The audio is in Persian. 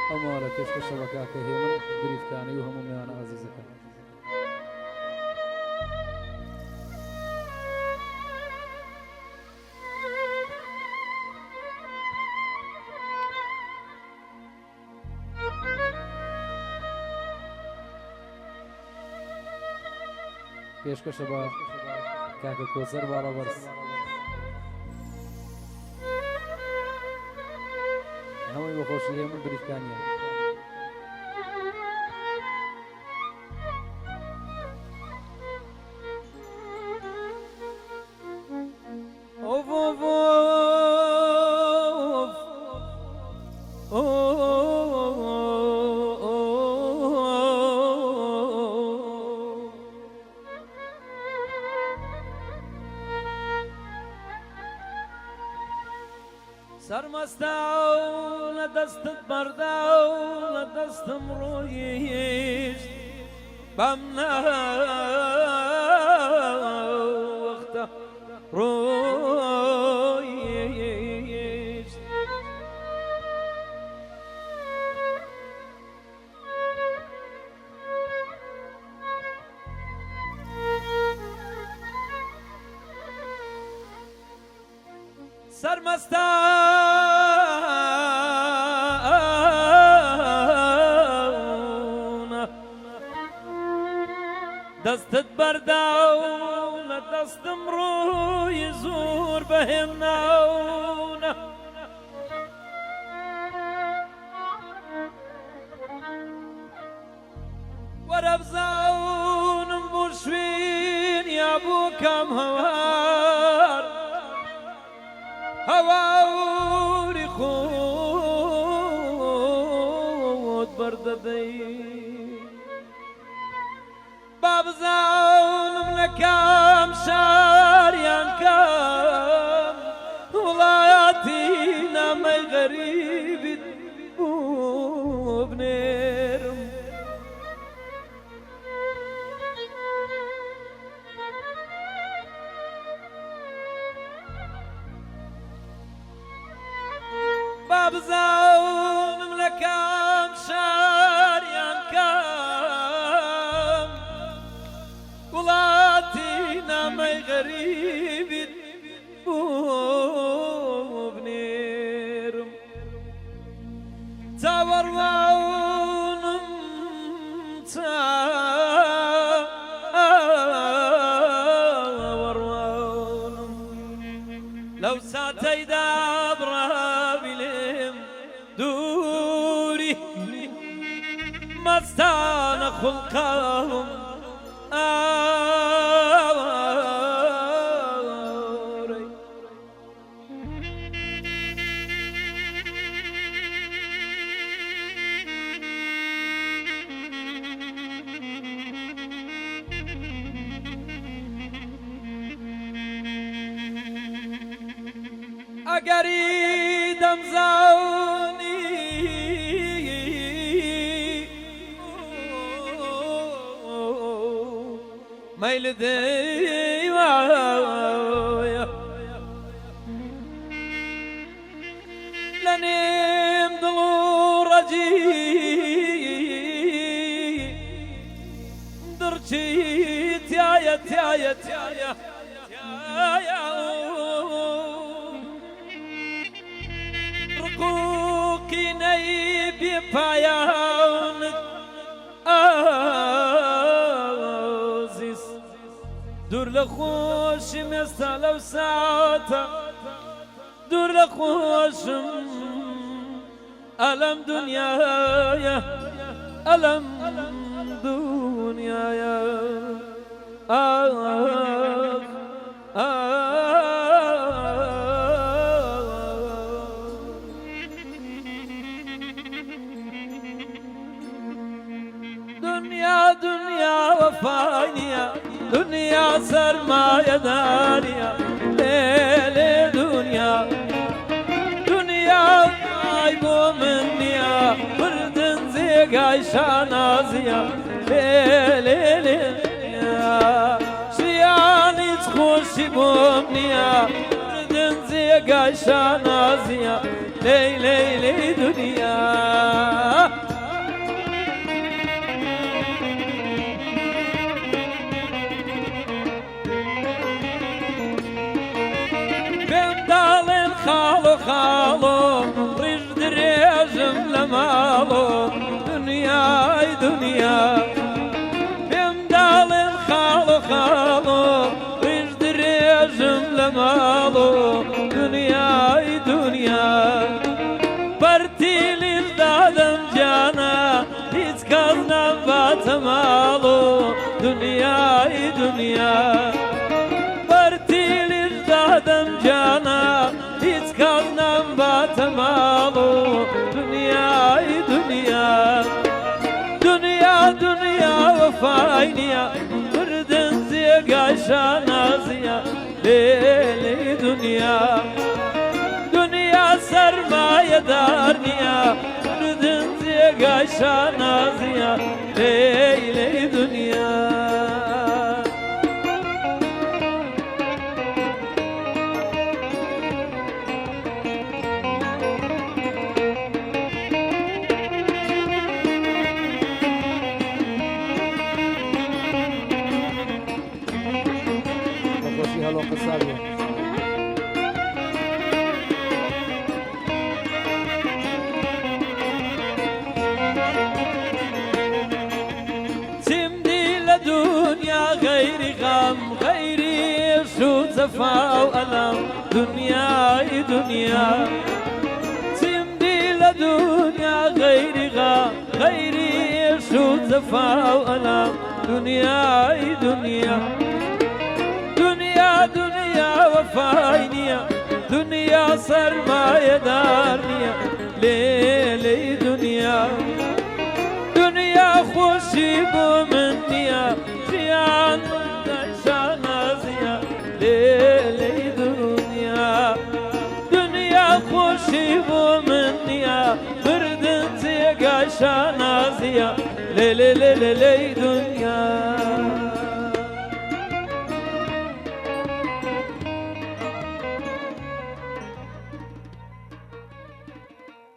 ئەمانە پێشکەشەوە کاکە هێمن گریفکانی و هەموو میوانە عەزیزەکان. پێشکەشە بە کاکە کۆچەر باڵەبەرز هەمووی بەخۆشی هێمن گریفکانیان. سرمستاو لدستت برداو لدستم رویش بمنا وقتا رویش سرمستاو دستت برداو لدستم روی زور بهم ناونا وربزاونم بوشوين يا بو كم هوار هواوري خود برددي بابزاونم لكام شاريان كام ولاياتينا ما غريب وبنيرم بابزاونم لكام شاريان كام ولاتينا ما غريب وبنيرم تاورواونم تاورواونم لو ساتي دابرا بلم دوري مستان خلقهم اگری دم زاونی میل دیوایا لنیم دلو رجی درچی تیایا تیایا تیایا تیایا رقوقي نيبي بايان عزيز دور لخوش مثل وساعته دور لخوشم ألم دنيايا ألم دنيايا دنيا دنيا وفانية دنيا سرماية دارية ليلي دنيا دنيا عيبو منيا بردن زيق عيشة نازية ليلي شياني تخوشي بومنيا بردن زيق عيشة نازية ليلي دنيا مالو دنيا دنيا بمدال خالو خالو رجدريجم لمالو دنيا دنيا برتيلي دادم جانا هيت كازنا باتمالو دنيا دنيا برتيلي دادم جانا هيت كازنا باتمالو دنيا دنيا دنيا دنيا وفاينيا بردن زيقا شانازيا ليلي دنيا دنيا سرمایه دارنیا بردن زیگا شانازیا لیلی دنیا نخوشی هلو قصابی دنيا غير غم غير شو زفا وألم دنيا دنيا تمدي لدنيا غير غم غير شو زفا وألم دنيا دنيا دنيا دنيا وفاينيا دنيا سرمایه دارنيا ليلي دنيا دنيا خوشی بو منیا خیان شانازیا لیلی دنیا دنیا خوشی بو منیا بردن زیگا شانازیا لیلی لیلی دنیا